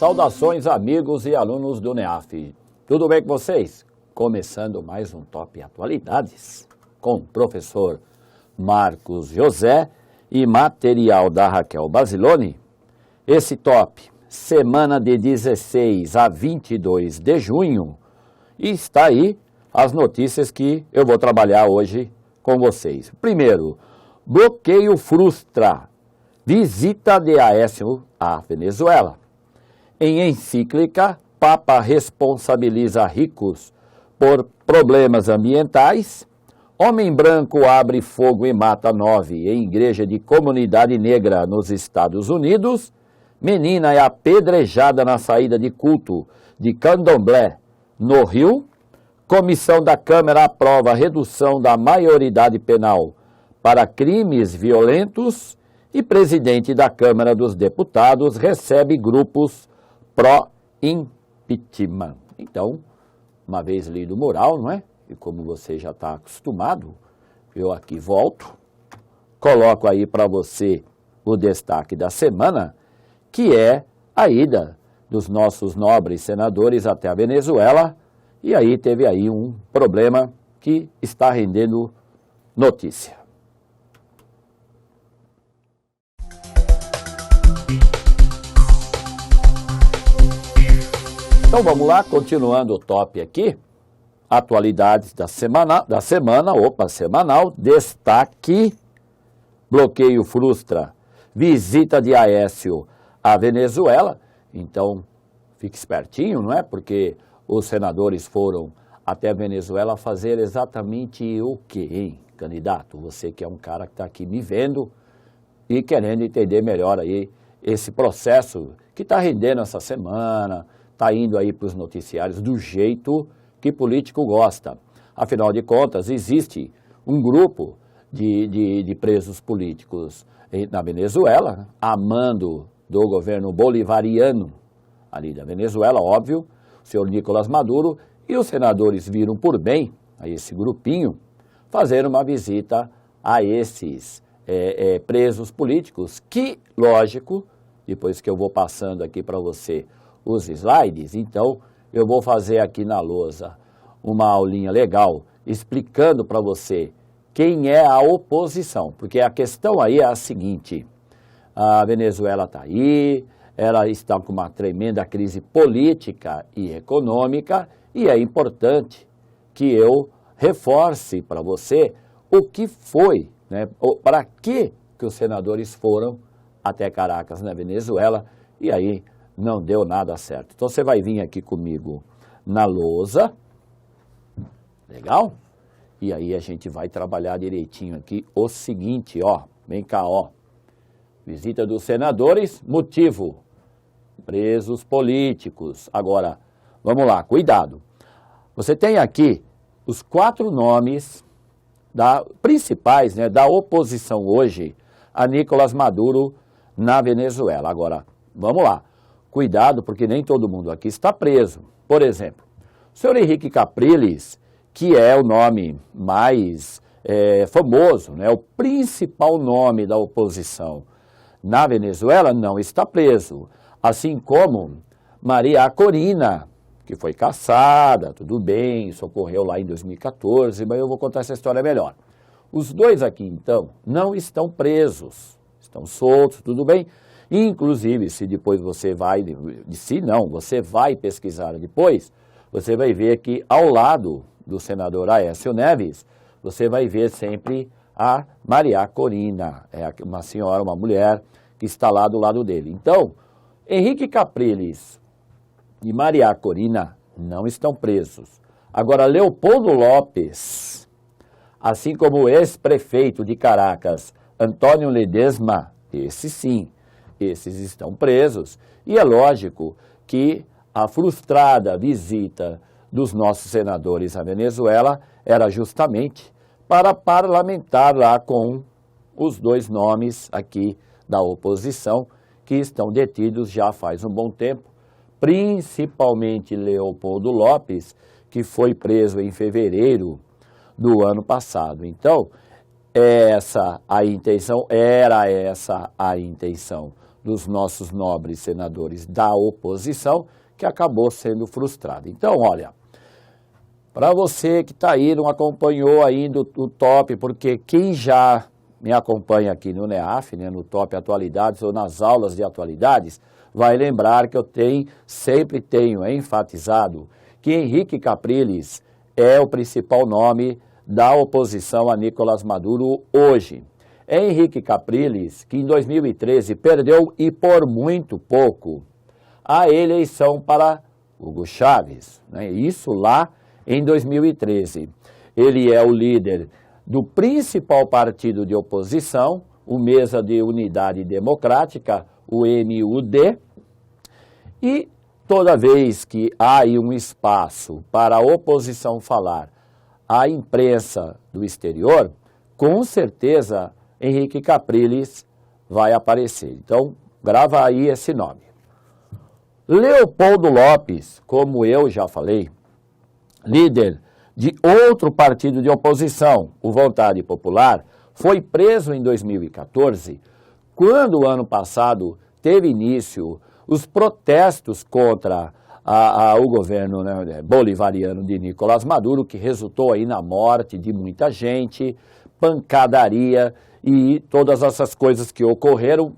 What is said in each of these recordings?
Saudações amigos e alunos do NEAF. Tudo bem com vocês? Começando mais um Top Atualidades com o professor Marcos José e material da Raquel Basiloni. Esse top, semana de 16 a 22 de junho, e está aí as notícias que eu vou trabalhar hoje com vocês. Primeiro, bloqueio frustra visita de Aécio à Venezuela. Em encíclica, Papa responsabiliza ricos por problemas ambientais. Homem branco abre fogo e mata 9 em igreja de comunidade negra nos Estados Unidos. Menina é apedrejada na saída de culto de Candomblé, no Rio. Comissão da Câmara aprova a redução da maioridade penal para crimes violentos. E presidente da Câmara dos Deputados recebe grupos pró-impeachment. Então, uma vez lido o mural, não é? E como você já está acostumado, eu aqui volto, coloco aí para você o destaque da semana, que é a ida dos nossos nobres senadores até a Venezuela, e aí teve aí um problema que está rendendo notícia. Então vamos lá, continuando o top aqui, atualidades da semana, semanal, destaque, bloqueio frustra, visita de Aécio à Venezuela. Então fique espertinho, não é? Porque os senadores foram até a Venezuela fazer exatamente o quê, hein, candidato? Você que é um cara que está aqui me vendo e querendo entender melhor aí esse processo que está rendendo essa semana, está indo aí para os noticiários do jeito que político gosta. Afinal de contas, existe um grupo de presos políticos na Venezuela, a mando do governo bolivariano ali da Venezuela, óbvio, o senhor Nicolás Maduro, e os senadores viram por bem, a esse grupinho, fazer uma visita a esses presos políticos, que, lógico, depois que eu vou passando aqui para você os slides, então eu vou fazer aqui na lousa uma aulinha legal explicando para você quem é a oposição, porque a questão aí é a seguinte: a Venezuela está aí, ela está com uma tremenda crise política e econômica, e é importante que eu reforce para você o que foi, né, para que os senadores foram até Caracas, na Venezuela, e aí não deu nada certo. Então você vai vir aqui comigo na lousa, legal? E aí a gente vai trabalhar direitinho aqui o seguinte, ó, vem cá, ó. Visita dos senadores, motivo, presos políticos. Agora, vamos lá, cuidado. Você tem aqui os 4 nomes principais, né, da oposição hoje a Nicolás Maduro na Venezuela. Agora, vamos lá. Cuidado, porque nem todo mundo aqui está preso. Por exemplo, o senhor Henrique Capriles, que é o nome mais famoso, né, o principal nome da oposição na Venezuela, não está preso. Assim como Maria Corina, que foi caçada, tudo bem, isso ocorreu lá em 2014, mas eu vou contar essa história melhor. Os dois aqui, então, não estão presos, estão soltos, tudo bem? Inclusive, se depois você vai, você vai pesquisar depois, você vai ver que ao lado do senador Aécio Neves, você vai ver sempre a Maria Corina, é uma senhora, uma mulher que está lá do lado dele. Então, Henrique Capriles e Maria Corina não estão presos. Agora, Leopoldo Lopes, assim como o ex-prefeito de Caracas, Antônio Ledesma, esse sim, esses estão presos, e é lógico que a frustrada visita dos nossos senadores à Venezuela era justamente para parlamentar lá com os 2 nomes aqui da oposição que estão detidos já faz um bom tempo, principalmente Leopoldo Lopes, que foi preso em fevereiro do ano passado. Então, era essa a intenção dos nossos nobres senadores da oposição, que acabou sendo frustrada. Então, olha, para você que está aí, não acompanhou ainda o top, porque quem já me acompanha aqui no NEAF, né, no Top Atualidades ou nas aulas de atualidades, vai lembrar que eu sempre tenho enfatizado que Henrique Capriles é o principal nome da oposição a Nicolás Maduro hoje. É Henrique Capriles que em 2013 perdeu, e por muito pouco, a eleição para Hugo Chávez, né? Isso lá em 2013. Ele é o líder do principal partido de oposição, o Mesa de Unidade Democrática, o MUD, e toda vez que há aí um espaço para a oposição falar, a imprensa do exterior, com certeza Henrique Capriles vai aparecer. Então, grava aí esse nome. Leopoldo Lopes, como eu já falei, líder de outro partido de oposição, o Vontade Popular, foi preso em 2014, quando o ano passado teve início os protestos contra o governo, né, bolivariano de Nicolás Maduro, que resultou aí na morte de muita gente, pancadaria e todas essas coisas que ocorreram.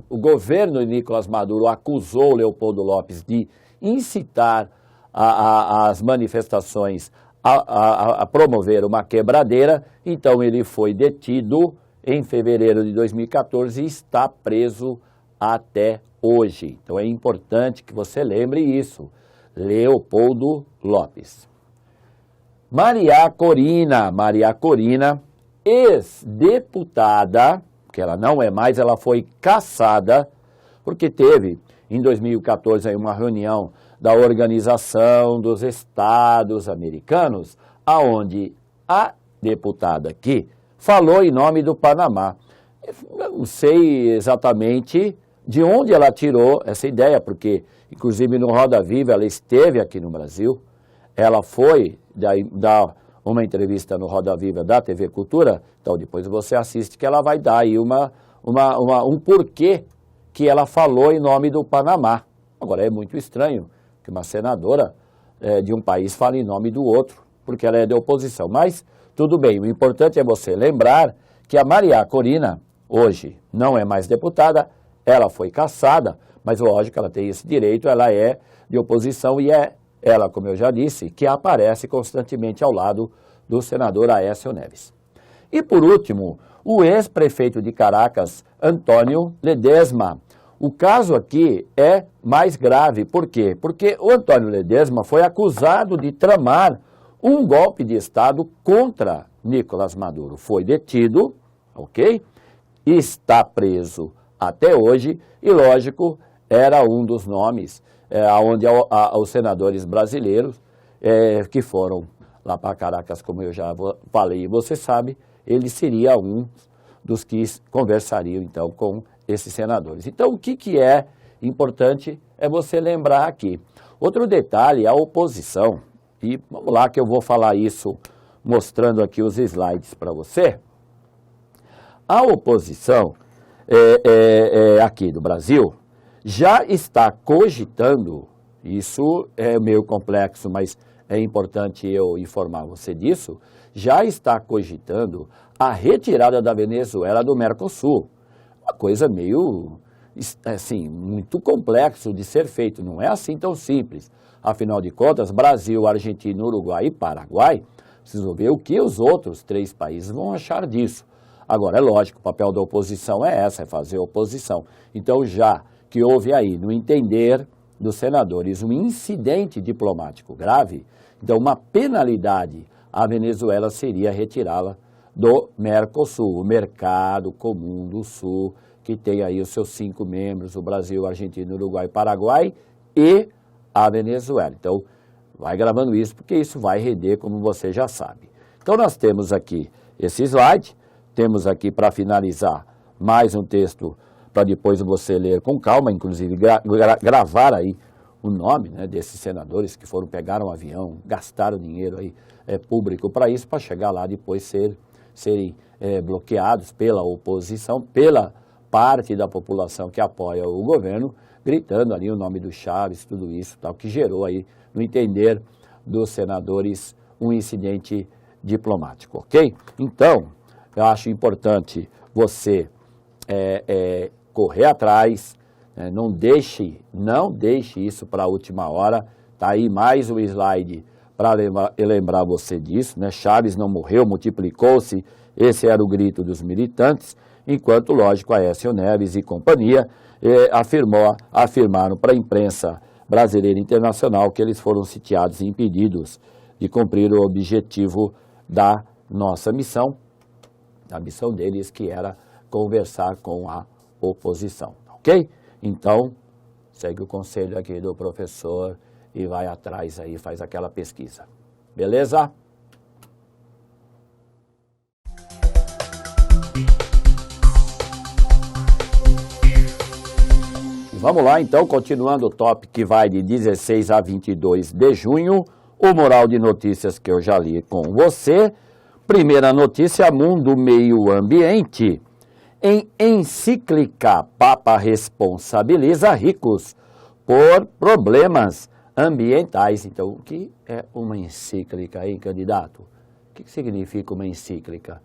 O governo de Nicolás Maduro acusou Leopoldo Lopes de incitar as manifestações a promover uma quebradeira. Então ele foi detido em fevereiro de 2014 e está preso até hoje. Então é importante que você lembre isso. Leopoldo Lopes. Maria Corina, ex-deputada, que ela não é mais, ela foi cassada, porque teve em 2014 aí uma reunião da Organização dos Estados Americanos, aonde a deputada aqui falou em nome do Panamá. Eu não sei exatamente de onde ela tirou essa ideia, porque, inclusive, no Roda Viva, ela esteve aqui no Brasil, ela foi dar uma entrevista no Roda Viva da TV Cultura, então depois você assiste que ela vai dar aí um porquê que ela falou em nome do Panamá. Agora, é muito estranho que uma senadora de um país fale em nome do outro, porque ela é de oposição, mas tudo bem, o importante é você lembrar que a Maria Corina, hoje, não é mais deputada, ela foi cassada, mas lógico, ela tem esse direito, ela é de oposição e é ela, como eu já disse, que aparece constantemente ao lado do senador Aécio Neves. E por último, o ex-prefeito de Caracas, Antônio Ledesma. O caso aqui é mais grave, por quê? Porque o Antônio Ledesma foi acusado de tramar um golpe de Estado contra Nicolás Maduro. Foi detido, ok? Está preso até hoje e, lógico, era um dos nomes onde os senadores brasileiros que foram lá para Caracas, como eu já falei, e você sabe, ele seria um dos que conversariam, então, com esses senadores. Então, o que é importante é você lembrar aqui. Outro detalhe, a oposição, e vamos lá que eu vou falar isso mostrando aqui os slides para você. A oposição aqui do Brasil já está cogitando, isso é meio complexo, mas é importante eu informar você disso, já está cogitando a retirada da Venezuela do Mercosul. Uma coisa meio, assim, muito complexo de ser feito, não é assim tão simples. Afinal de contas, Brasil, Argentina, Uruguai e Paraguai, precisam ver o que os outros 3 países vão achar disso. Agora, é lógico, o papel da oposição é fazer oposição. Então, já que houve aí, no entender dos senadores, um incidente diplomático grave, então uma penalidade à Venezuela seria retirá-la do Mercosul, o Mercado Comum do Sul, que tem aí os seus 5 membros, o Brasil, a Argentina, Uruguai, Paraguai e a Venezuela. Então, vai gravando isso, porque isso vai render, como você já sabe. Então, nós temos aqui esse slide, temos aqui para finalizar mais um texto para depois você ler com calma, inclusive gravar aí o nome, né, desses senadores que pegaram um avião, gastaram dinheiro aí, público para isso, para chegar lá depois serem bloqueados pela oposição, pela parte da população que apoia o governo, gritando ali o nome do Chaves, tudo isso, tal, que gerou aí, no entender dos senadores, um incidente diplomático, ok? Então, eu acho importante você correr atrás, não deixe isso para a última hora. Tá aí mais um slide para lembrar você disso, né? Chaves não morreu, multiplicou-se, esse era o grito dos militantes, enquanto, lógico, Aécio Neves e companhia afirmaram para a imprensa brasileira e internacional que eles foram sitiados e impedidos de cumprir o objetivo da nossa missão, a missão deles, que era conversar com a oposição, ok? Então, segue o conselho aqui do professor e vai atrás aí, faz aquela pesquisa, beleza? Vamos lá, então, continuando o top que vai de 16 a 22 de junho, o Moral de Notícias que eu já li com você. Primeira notícia, Mundo Meio Ambiente. Em encíclica, Papa responsabiliza ricos por problemas ambientais. Então, o que é uma encíclica aí, candidato? O que significa uma encíclica?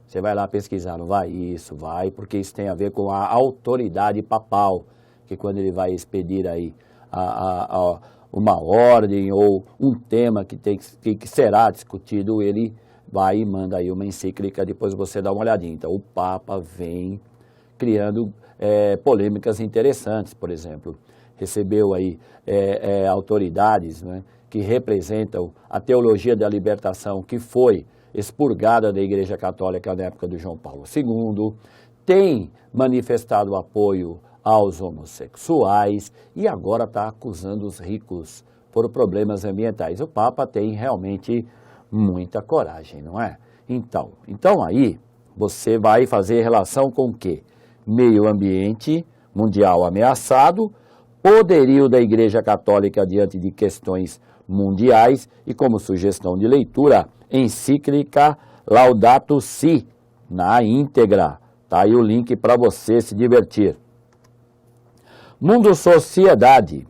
Você vai lá pesquisar, não vai? Isso, vai, porque isso tem a ver com a autoridade papal, que quando ele vai expedir aí uma ordem ou um tema que será discutido, ele vai e manda aí uma encíclica, depois você dá uma olhadinha. Então, o Papa vem criando polêmicas interessantes, por exemplo, recebeu aí autoridades, né, que representam a teologia da libertação, que foi expurgada da Igreja Católica na época do João Paulo II, tem manifestado apoio aos homossexuais e agora está acusando os ricos por problemas ambientais. O Papa tem realmente muita coragem, não é? Então aí você vai fazer relação com o quê? Meio ambiente mundial ameaçado, poderio da Igreja Católica diante de questões mundiais e, como sugestão de leitura, encíclica Laudato Si, na íntegra. Tá aí o link para você se divertir. Mundo Sociedade.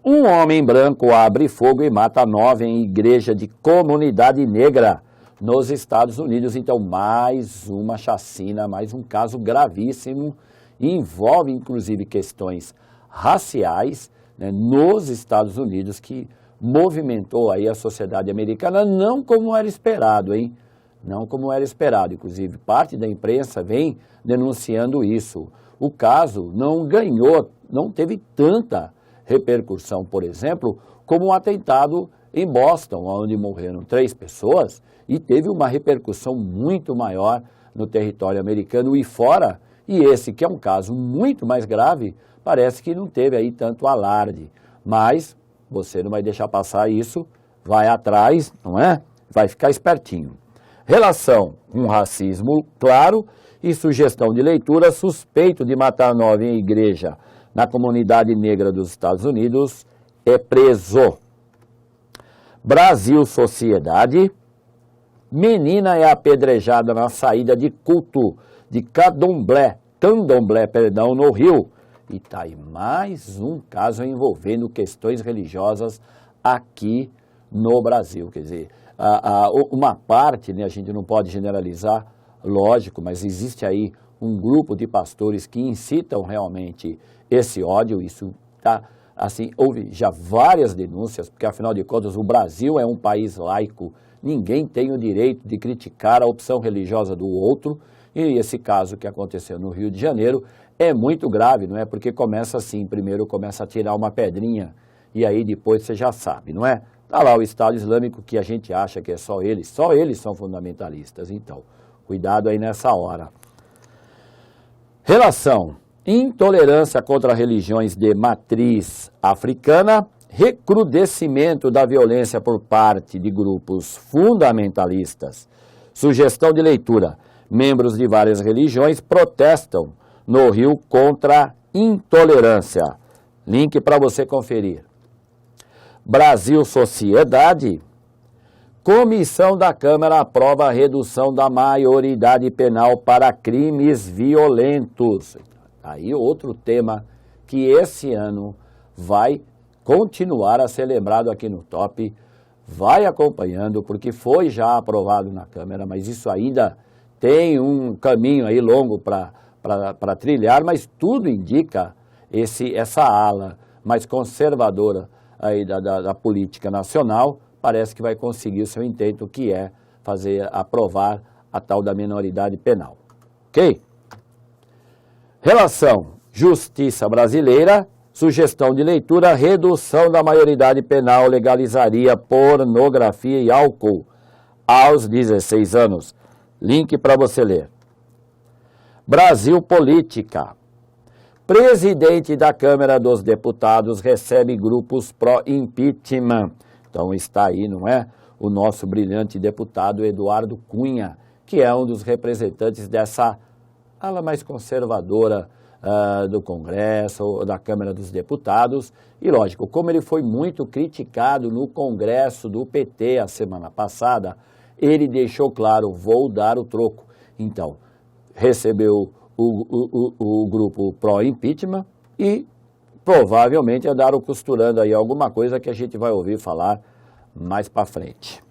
Um homem branco abre fogo e mata 9 em igreja de comunidade negra nos Estados Unidos. Então, mais uma chacina, mais um caso gravíssimo, e envolve inclusive questões raciais, né, nos Estados Unidos, que movimentou aí a sociedade americana, não como era esperado, hein? Não como era esperado. Inclusive, parte da imprensa vem denunciando isso. O caso não teve tanta repercussão, por exemplo, como o atentado em Boston, onde morreram 3 pessoas, e teve uma repercussão muito maior no território americano e fora, e esse, que é um caso muito mais grave, parece que não teve aí tanto alarde. Mas você não vai deixar passar isso, vai atrás, não é? Vai ficar espertinho. Relação com racismo, claro, e sugestão de leitura, suspeito de matar 9 em igreja na comunidade negra dos Estados Unidos, é preso. Brasil Sociedade. Menina é apedrejada na saída de culto de candomblé, no Rio. E tá aí mais um caso envolvendo questões religiosas aqui no Brasil. Quer dizer, uma parte, né, a gente não pode generalizar, lógico, mas existe aí um grupo de pastores que incitam realmente esse ódio. Isso tá, assim, houve já várias denúncias, porque afinal de contas o Brasil é um país laico, ninguém tem o direito de criticar a opção religiosa do outro, e esse caso que aconteceu no Rio de Janeiro é muito grave, não é? Porque começa assim, primeiro começa a tirar uma pedrinha, e aí depois você já sabe, não é? Tá lá o Estado Islâmico, que a gente acha que é só eles são fundamentalistas, então, cuidado aí nessa hora. Relação, intolerância contra religiões de matriz africana, recrudescimento da violência por parte de grupos fundamentalistas. Sugestão de leitura, membros de várias religiões protestam no Rio contra intolerância. Link para você conferir. Brasil Sociedade. Comissão da Câmara aprova a redução da maioridade penal para crimes violentos. Aí outro tema que esse ano vai continuar a ser lembrado aqui no Top, vai acompanhando, porque foi já aprovado na Câmara, mas isso ainda tem um caminho aí longo para trilhar, mas tudo indica essa ala mais conservadora aí da política nacional, parece que vai conseguir o seu intento, que é aprovar a tal da minoridade penal. Ok? Relação Justiça Brasileira, sugestão de leitura, redução da maioridade penal legalizaria pornografia e álcool aos 16 anos. Link para você ler. Brasil Política. Presidente da Câmara dos Deputados recebe grupos pró-impeachment. Então está aí, não é? O nosso brilhante deputado Eduardo Cunha, que é um dos representantes dessa ala mais conservadora do Congresso, ou da Câmara dos Deputados. E lógico, como ele foi muito criticado no Congresso do PT a semana passada, ele deixou claro, vou dar o troco. Então, recebeu o grupo pró-impeachment e provavelmente andaram costurando aí alguma coisa que a gente vai ouvir falar mais para frente.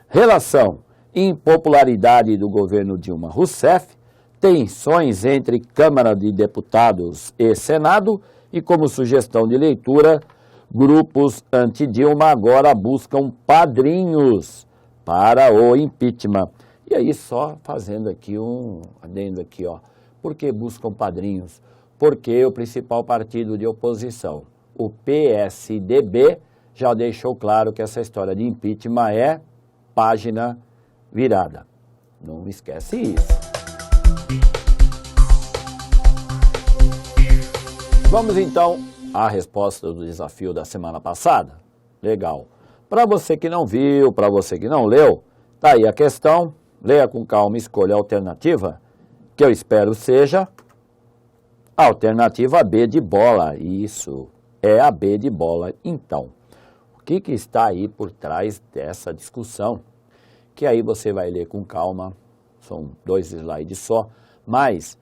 Relação impopularidade do governo Dilma Rousseff, tensões entre Câmara de Deputados e Senado e, como sugestão de leitura, grupos anti-Dilma agora buscam padrinhos para o impeachment. E aí, só fazendo aqui um adendo aqui, ó. Por que buscam padrinhos? Porque o principal partido de oposição, o PSDB, já deixou claro que essa história de impeachment é página virada. Não esquece isso. Vamos então à resposta do desafio da semana passada. Legal. Para você que não viu, para você que não leu, tá aí a questão. Leia com calma e escolha a alternativa, que eu espero seja a alternativa B de bola. Isso, é a B de bola. Então, o que está aí por trás dessa discussão? Que aí você vai ler com calma, são 2 slides só, mas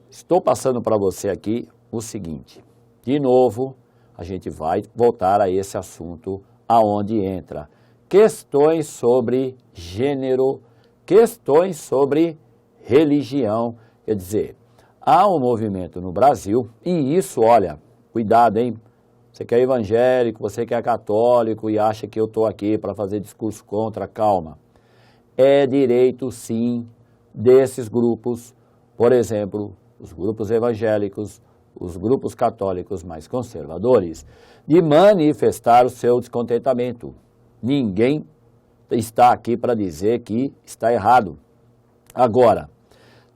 estou passando para você aqui o seguinte. De novo, a gente vai voltar a esse assunto aonde entra questões sobre gênero, questões sobre religião. Quer dizer, há um movimento no Brasil, e isso, olha, cuidado, hein? Você que é evangélico, você que é católico e acha que eu estou aqui para fazer discurso contra, calma. É direito, sim, desses grupos, por exemplo, os grupos evangélicos, os grupos católicos mais conservadores, de manifestar o seu descontentamento. Ninguém está aqui para dizer que está errado. Agora,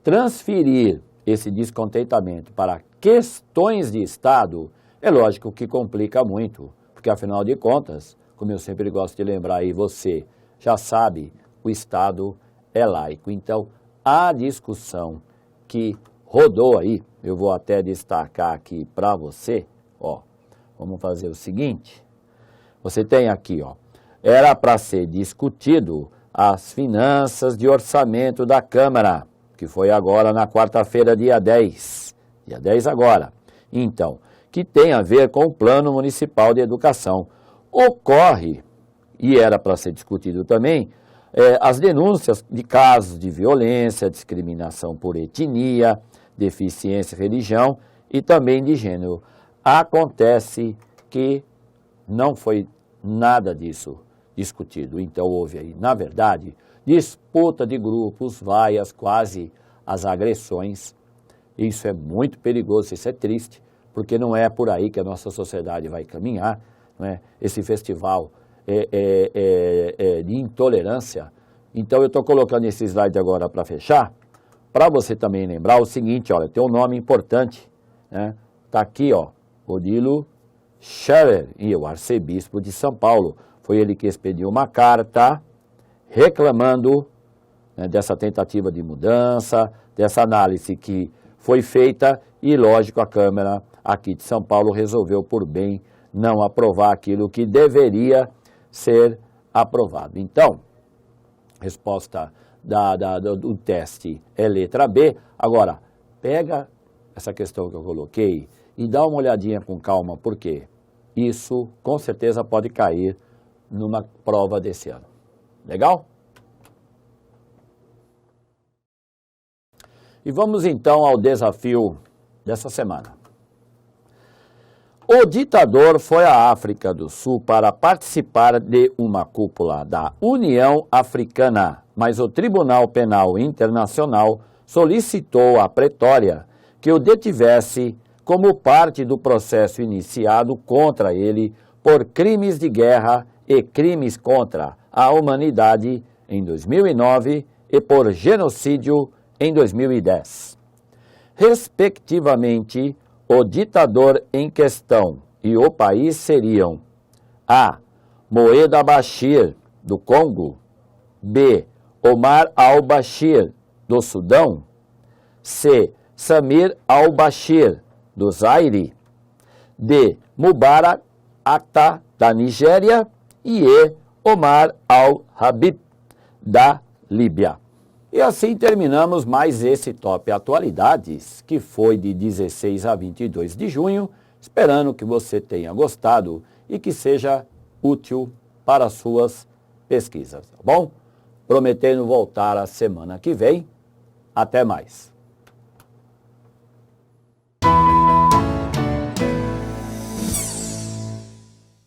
transferir esse descontentamento para questões de Estado é lógico que complica muito, porque afinal de contas, como eu sempre gosto de lembrar aí, você já sabe, o Estado é laico. Então, a discussão que rodou aí, eu vou até destacar aqui para você, ó, vamos fazer o seguinte, você tem aqui, ó, era para ser discutido as finanças de orçamento da Câmara, que foi agora na quarta-feira, dia 10 agora, então, que tem a ver com o Plano Municipal de Educação. Ocorre, e era para ser discutido também, as denúncias de casos de violência, discriminação por etnia, deficiência, religião e também de gênero. Acontece que não foi nada disso discutido. Então houve aí, na verdade, disputa de grupos, vaias, quase as agressões. Isso é muito perigoso, isso é triste, porque não é por aí que a nossa sociedade vai caminhar, não é? Esse festival de intolerância. Então eu estou colocando esse slide agora para fechar, para você também lembrar o seguinte, olha, tem um nome importante, né? Está aqui, ó, Odilo Scherer, e o arcebispo de São Paulo. Foi ele que expediu uma carta reclamando, né, dessa tentativa de mudança, dessa análise que foi feita e, lógico, a Câmara aqui de São Paulo resolveu por bem não aprovar aquilo que deveria ser aprovado. Então, resposta do teste é letra B. Agora, pega essa questão que eu coloquei e dá uma olhadinha com calma, por quê? Isso com certeza pode cair numa prova desse ano. Legal? E vamos então ao desafio dessa semana. O ditador foi à África do Sul para participar de uma cúpula da União Africana, mas o Tribunal Penal Internacional solicitou à Pretória que o detivesse como parte do processo iniciado contra ele por crimes de guerra e crimes contra a humanidade em 2009 e por genocídio em 2010. Respectivamente, o ditador em questão e o país seriam A. Moeda Bashir, do Congo, B. Omar al-Bashir, do Sudão, C. Samir al-Bashir, do Zaire, D. Mubarak Atta, da Nigéria, e E. Omar al-Habib, da Líbia. E assim terminamos mais esse Top Atualidades, que foi de 16 a 22 de junho, esperando que você tenha gostado e que seja útil para as suas pesquisas, tá bom? Prometendo voltar a semana que vem. Até mais.